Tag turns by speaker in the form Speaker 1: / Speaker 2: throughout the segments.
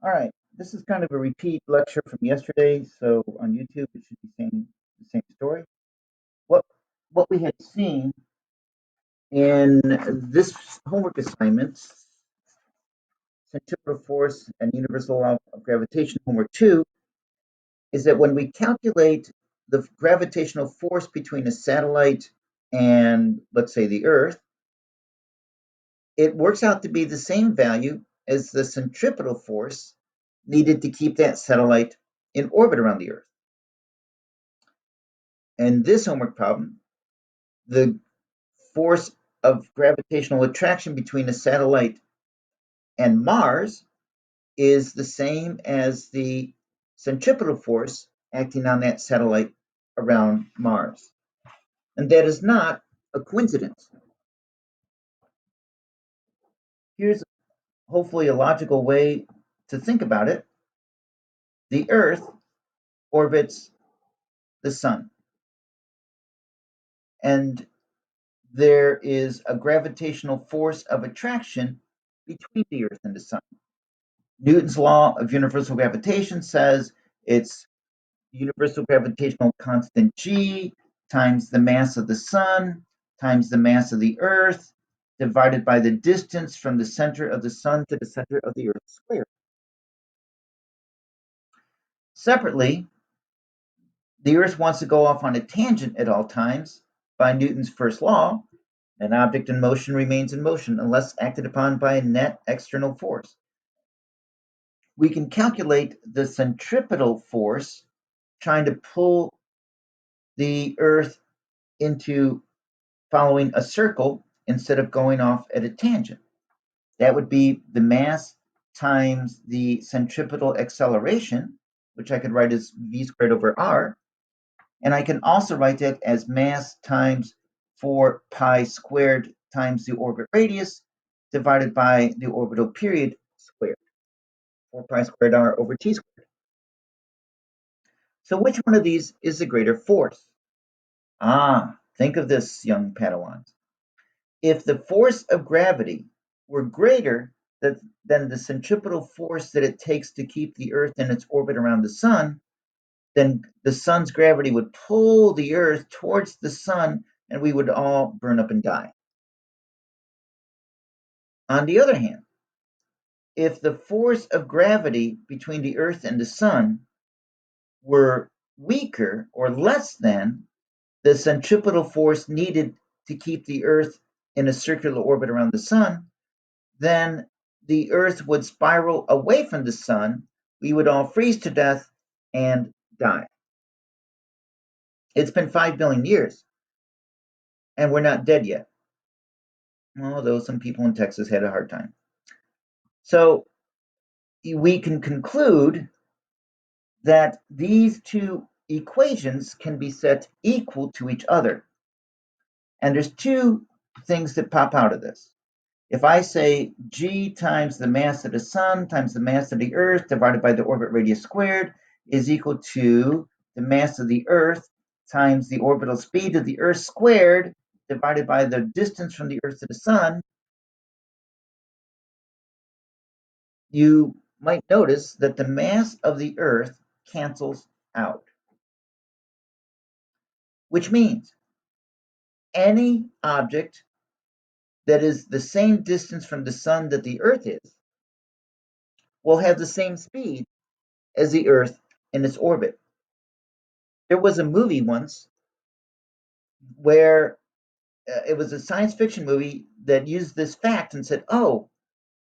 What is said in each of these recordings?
Speaker 1: All right, this is kind of a repeat lecture from yesterday, so on YouTube it should be saying the same story. What what we had seen in this homework assignment, centripetal force and universal law of gravitation, homework 2, is that when we calculate the gravitational force between a satellite and, let's say, the Earth, it works out to be the same value as the centripetal force needed to keep that satellite in orbit around the Earth. And this homework problem, the force of gravitational attraction between a satellite and Mars is the same as the centripetal force acting on that satellite around Mars. And that is not a coincidence. Here's hopefully a logical way to think about it. The Earth orbits the sun, and there is a gravitational force of attraction between the Earth and the sun. Newton's law of universal gravitation says it's universal gravitational constant g times the mass of the sun times the mass of the Earth divided by the distance from the center of the sun to the center of the Earth squared. Separately, the Earth wants to go off on a tangent at all times by Newton's first law. An object in motion remains in motion unless acted upon by a net external force. We can calculate the centripetal force trying to pull the Earth into following a circle instead of going off at a tangent. That would be the mass times the centripetal acceleration, which I could write as v squared over r. And I can also write that as mass times 4 pi squared times the orbit radius divided by the orbital period squared, 4 pi squared r over t squared. So which one of these is the greater force? Think of this, young Padawans. If the force of gravity were greater than the centripetal force that it takes to keep the Earth in its orbit around the sun, then the sun's gravity would pull the Earth towards the sun and we would all burn up and die. On the other hand, if the force of gravity between the Earth and the sun were weaker or less than the centripetal force needed to keep the Earth in a circular orbit around the sun, then the Earth would spiral away from the sun. We would all freeze to death and die. It's been 5 billion years, and we're not dead yet, although some people in Texas had a hard time. So we can conclude that these two equations can be set equal to each other. And there's two things that pop out of this. If I say g times the mass of the sun times the mass of the Earth divided by the orbit radius squared is equal to the mass of the Earth times the orbital speed of the Earth squared divided by the distance from the Earth to the sun, you might notice that the mass of the Earth cancels out, which means any object that is the same distance from the sun that the Earth is will have the same speed as the Earth in its orbit. There was a movie once where it was a science fiction movie that used this fact and said, oh,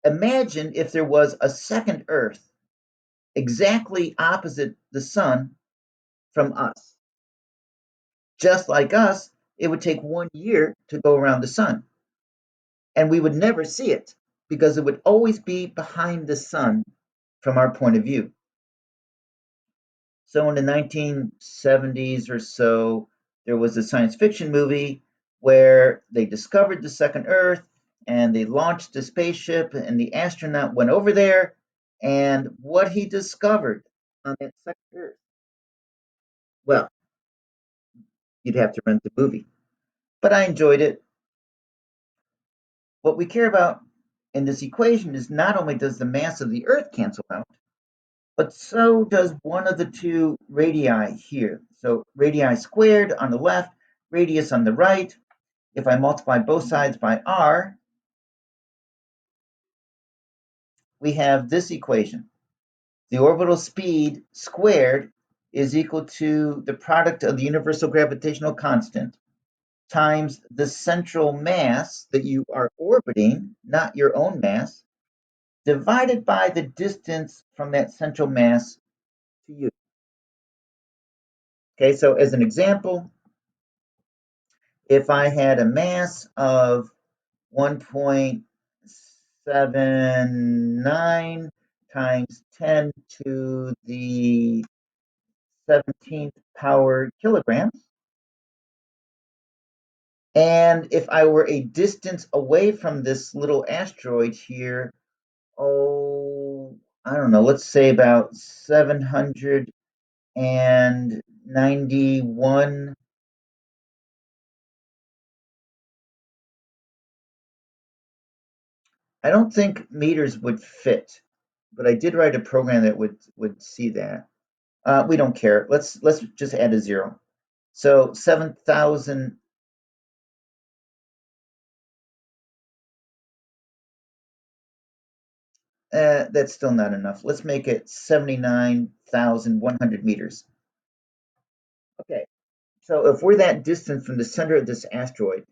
Speaker 1: imagine if there was a second Earth exactly opposite the sun from us. Just like us, it would take 1 year to go around the sun. And we would never see it because it would always be behind the sun from our point of view. So in the 1970s or so, there was a science fiction movie where they discovered the second Earth and they launched a spaceship and the astronaut went over there. And what he discovered on that second Earth, well, you'd have to rent the movie. But I enjoyed it. What we care about in this equation is not only does the mass of the Earth cancel out, but so does one of the two radii here. So radii squared on the left, radius on the right. If I multiply both sides by r, we have this equation. The orbital speed squared is equal to the product of the universal gravitational constant times the central mass that you are orbiting, not your own mass, divided by the distance from that central mass to you. Okay, so as an example, if I had a mass of 1.79 times 10 to the 17th power kilograms, and if I were a distance away from this little asteroid here, I don't know, let's say about 791. I don't think meters would fit, but I did write a program that would see that. We don't care. Let's just add a zero. So 7,000. That's still not enough. Let's make it 79,100 meters. Okay, so if we're that distant from the center of this asteroid,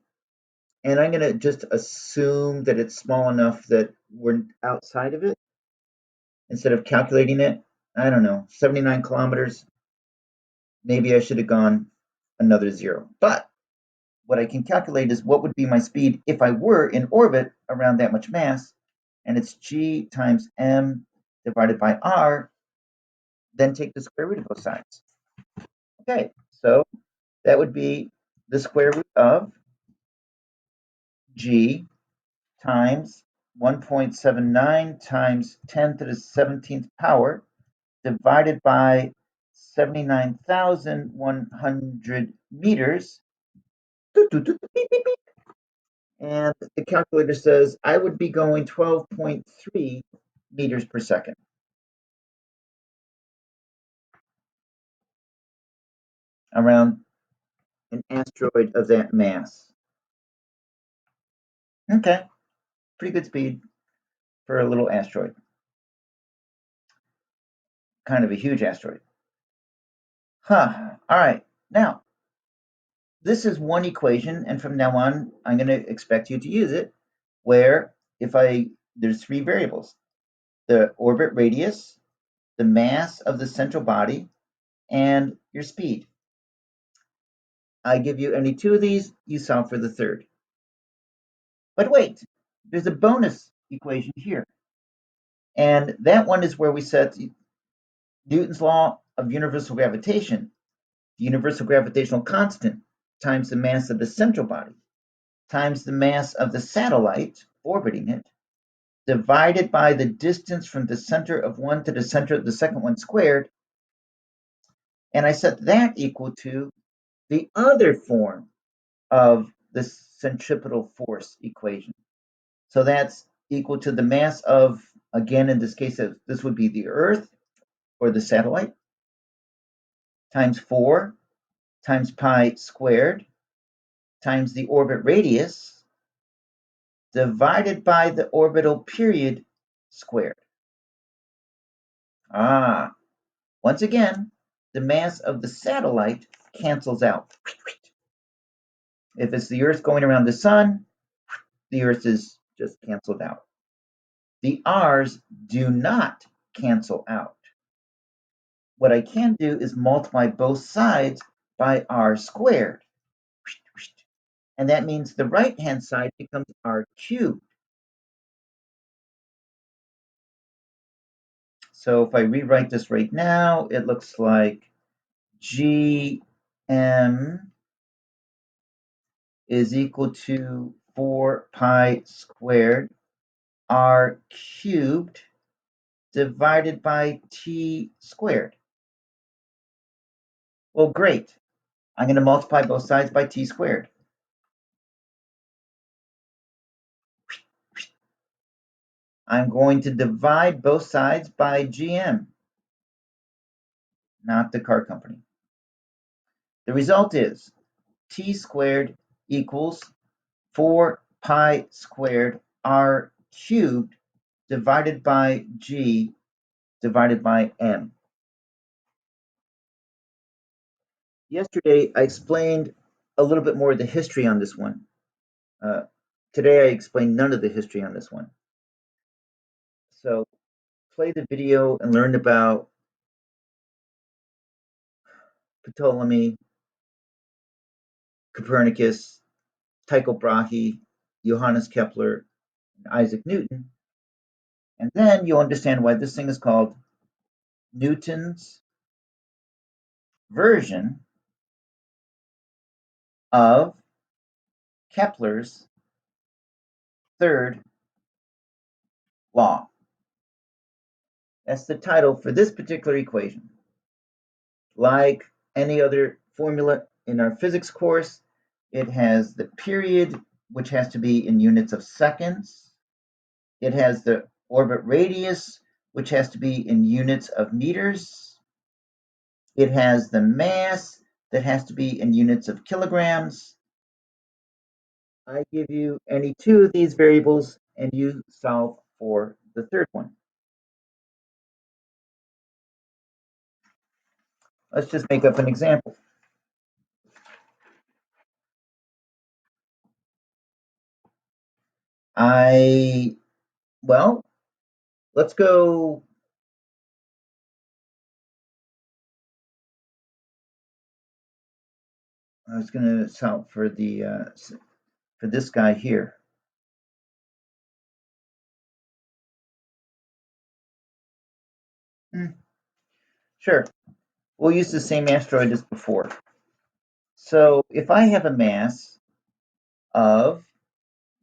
Speaker 1: and I'm going to just assume that it's small enough that we're outside of it instead of calculating it. I don't know, 79 kilometers. Maybe I should have gone another zero. But what I can calculate is what would be my speed if I were in orbit around that much mass, and it's g times m divided by r, then take the square root of both sides. Okay, so that would be the square root of g times 1.79 times 10 to the 17th power divided by 79,100 meters. And the calculator says I would be going 12.3 meters per second around an asteroid of that mass. Okay, pretty good speed for a little asteroid. Kind of a huge asteroid. Huh. All right. Now, this is one equation, and from now on, I'm going to expect you to use it, where there's three variables: the orbit radius, the mass of the central body, and your speed. I give you any two of these, you solve for the third. But wait, there's a bonus equation here. And that one is where we set Newton's law of universal gravitation, the universal gravitational constant times the mass of the central body times the mass of the satellite orbiting it, divided by the distance from the center of one to the center of the second one squared. And I set that equal to the other form of the centripetal force equation. So that's equal to the mass of, again, in this case, this would be the Earth or the satellite, times 4 times pi squared times the orbit radius divided by the orbital period squared. Once again, the mass of the satellite cancels out. If it's the Earth going around the sun, the Earth is just canceled out. The r's do not cancel out. What I can do is multiply both sides by r squared. And that means the right-hand side becomes r cubed. So if I rewrite this right now, it looks like gm is equal to 4 pi squared r cubed divided by t squared. Well, great. I'm going to multiply both sides by t squared. I'm going to divide both sides by GM, not the car company. The result is t squared equals 4 pi squared r cubed divided by g divided by m. Yesterday, I explained a little bit more of the history on this one. Today, I explained none of the history on this one. So play the video and learn about Ptolemy, Copernicus, Tycho Brahe, Johannes Kepler, and Isaac Newton. And then you'll understand why this thing is called Newton's version of Kepler's third law. That's the title for this particular equation. Like any other formula in our physics course, it has the period, which has to be in units of seconds. It has the orbit radius, which has to be in units of meters. It has the mass that has to be in units of kilograms. I give you any two of these variables and you solve for the third one. Let's just make up an example. Well, let's go. I was going to solve for this guy here. Sure, we'll use the same asteroid as before. So if I have a mass of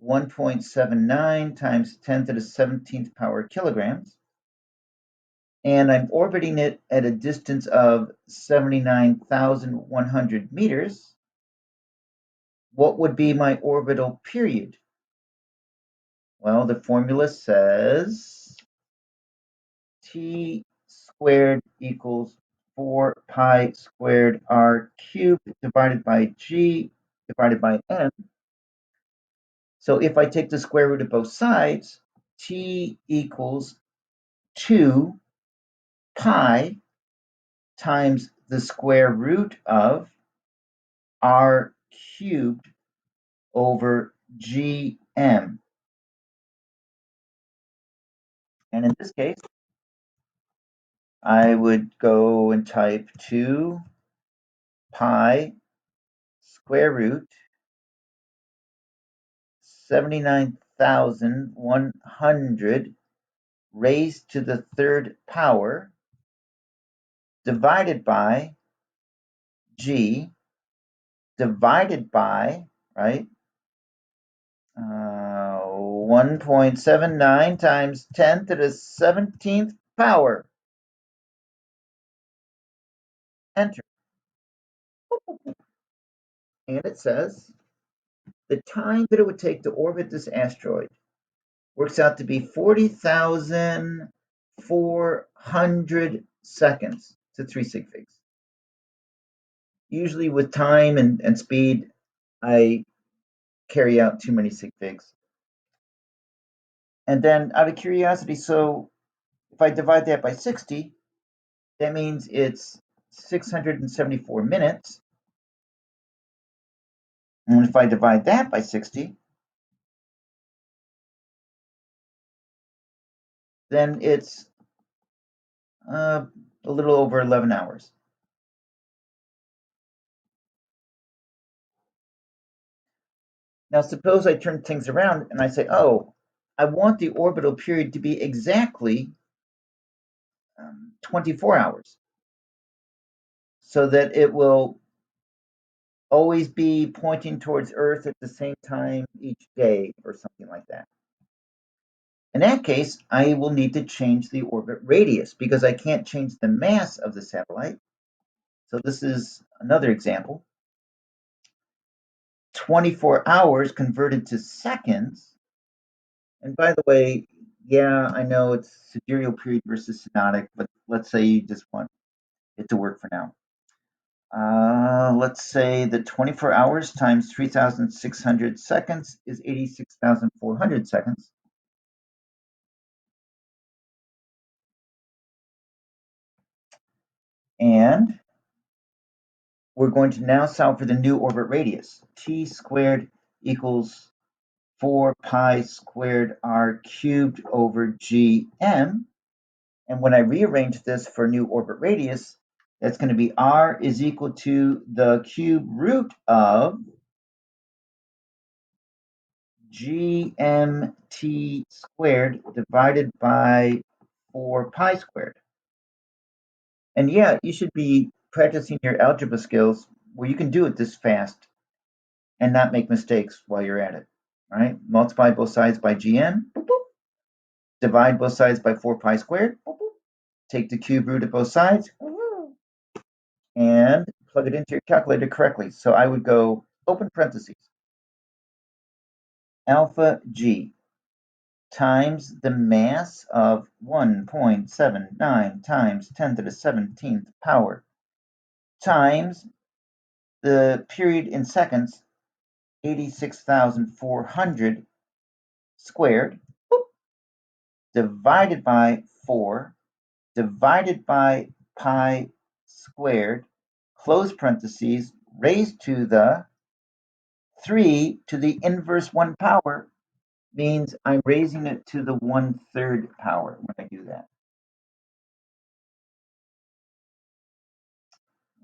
Speaker 1: 1.79 times 10 to the 17th power kilograms, and I'm orbiting it at a distance of 79,100 meters, what would be my orbital period? Well, the formula says t squared equals 4 pi squared r cubed divided by g divided by m. So if I take the square root of both sides, t equals 2 pi times the square root of r cubed over gm. And in this case, I would go and type 2 pi square root 79,100 raised to the third power divided by g divided by, right, 1.79 times 10 to the 17th power. Enter. And it says the time that it would take to orbit this asteroid works out to be 40,400 seconds to 3 sig figs. Usually with time and speed, I carry out too many sig figs. And then out of curiosity, so if I divide that by 60, that means it's 674 minutes. And if I divide that by 60, then it's a little over 11 hours. Now, suppose I turn things around and I say, oh, I want the orbital period to be exactly 24 hours so that it will always be pointing towards Earth at the same time each day or something like that. In that case, I will need to change the orbit radius because I can't change the mass of the satellite. So this is another example. 24 hours converted to seconds. And by the way, Yeah, I know it's sidereal period versus synodic, but let's say you just want it to work for now. Let's say that 24 hours times 3,600 seconds is 86,400 seconds. And we're going to now solve for the new orbit radius. T squared equals 4 pi squared r cubed over gm. And when I rearrange this for new orbit radius, that's going to be r is equal to the cube root of gmt squared divided by 4 pi squared. And yeah, you should be practicing your algebra skills where you can do it this fast and not make mistakes while you're at it. All right, multiply both sides by gm, boop, boop. Divide both sides by 4 pi squared, boop, boop. Take the cube root of both sides, and plug it into your calculator correctly. So I would go open parentheses, alpha g times the mass of 1.79 times 10 to the 17th power times the period in seconds, 86,400 squared, boop, divided by 4, divided by pi squared, close parentheses, raised to the 3 to the inverse 1 power means I'm raising it to the 1/3 power when I do that.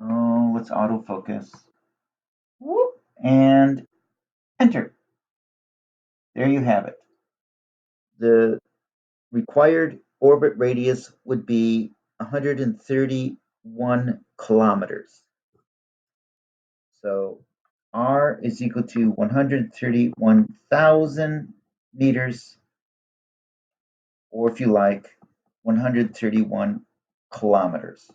Speaker 1: Oh, let's autofocus. Whoop, and enter. There you have it. The required orbit radius would be 131 kilometers. So r is equal to 131,000 meters, or if you like, 131 kilometers.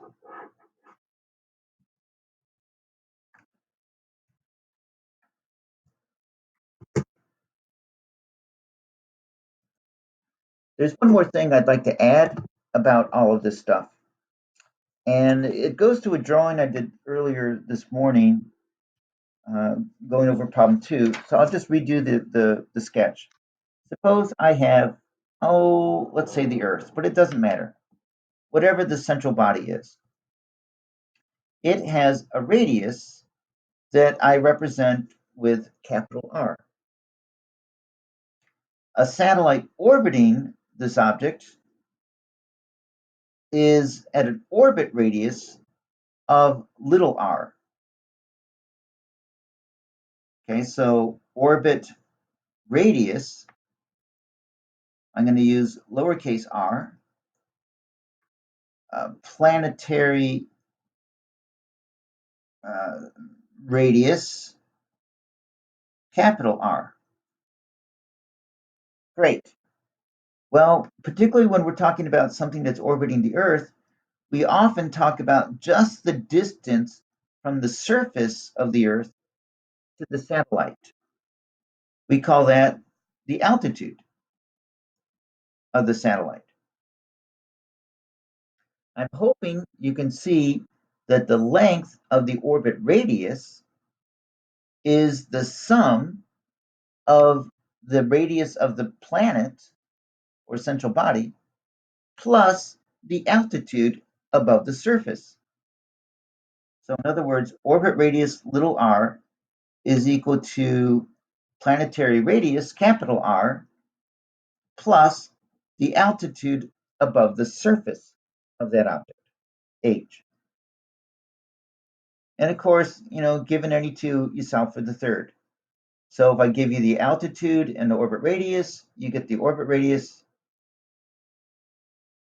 Speaker 1: There's one more thing I'd like to add about all of this stuff. And it goes to a drawing I did earlier this morning, uh, going over problem 2. So I'll just redo the sketch. Suppose I have, oh, let's say the Earth, but it doesn't matter. Whatever the central body is, it has a radius that I represent with capital R. A satellite orbiting this object is at an orbit radius of little r. Okay, so orbit radius, I'm going to use lowercase r, planetary uh, radius, capital R. Great. Well, particularly when we're talking about something that's orbiting the Earth, we often talk about just the distance from the surface of the Earth to the satellite. We call that the altitude of the satellite. I'm hoping you can see that the length of the orbit radius is the sum of the radius of the planet or central body plus the altitude above the surface. So in other words, orbit radius little r is equal to planetary radius capital R plus the altitude above the surface of that object, h. And of course, given any two, you solve for the third. So if I give you the altitude and the orbit radius, you get the orbit radius.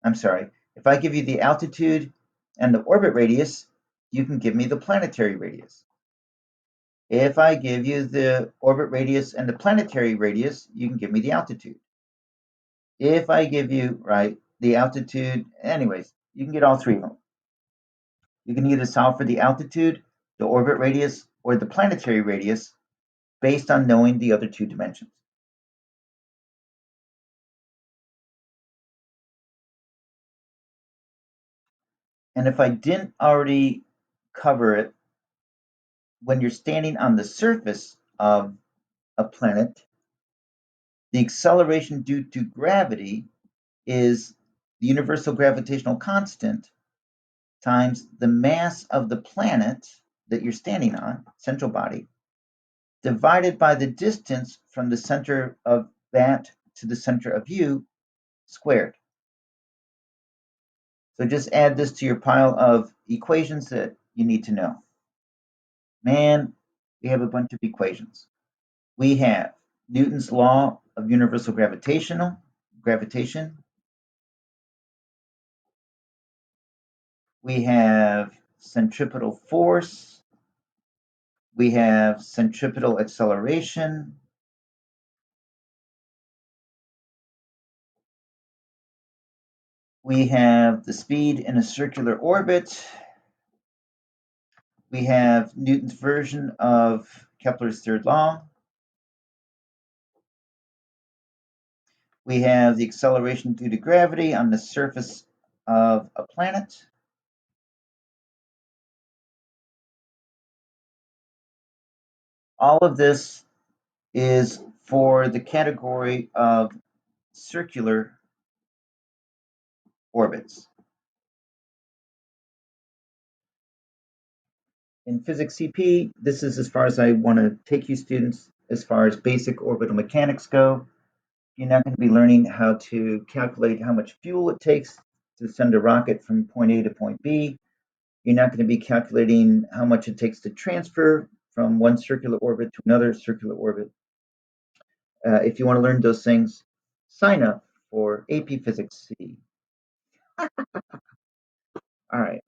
Speaker 1: I'm sorry, if I give you the altitude and the orbit radius, you can give me the planetary radius. If I give you the orbit radius and the planetary radius, you can give me the altitude. If I give you, right, the altitude, anyways, you can get all three of them. You can either solve for the altitude, the orbit radius, or the planetary radius based on knowing the other two dimensions. And if I didn't already cover it, when you're standing on the surface of a planet, the acceleration due to gravity is the universal gravitational constant times the mass of the planet that you're standing on, central body, divided by the distance from the center of that to the center of you squared. So just add this to your pile of equations that you need to know. Man, we have a bunch of equations. We have Newton's law of universal gravitation. We have centripetal force. We have centripetal acceleration. We have the speed in a circular orbit. We have Newton's version of Kepler's third law. We have the acceleration due to gravity on the surface of a planet. All of this is for the category of circular orbits. In physics CP, this is as far as I want to take you students as far as basic orbital mechanics go. You're not going to be learning how to calculate how much fuel it takes to send a rocket from point A to point B. You're not going to be calculating how much it takes to transfer from one circular orbit to another circular orbit. If you want to learn those things, sign up for AP Physics C. All right.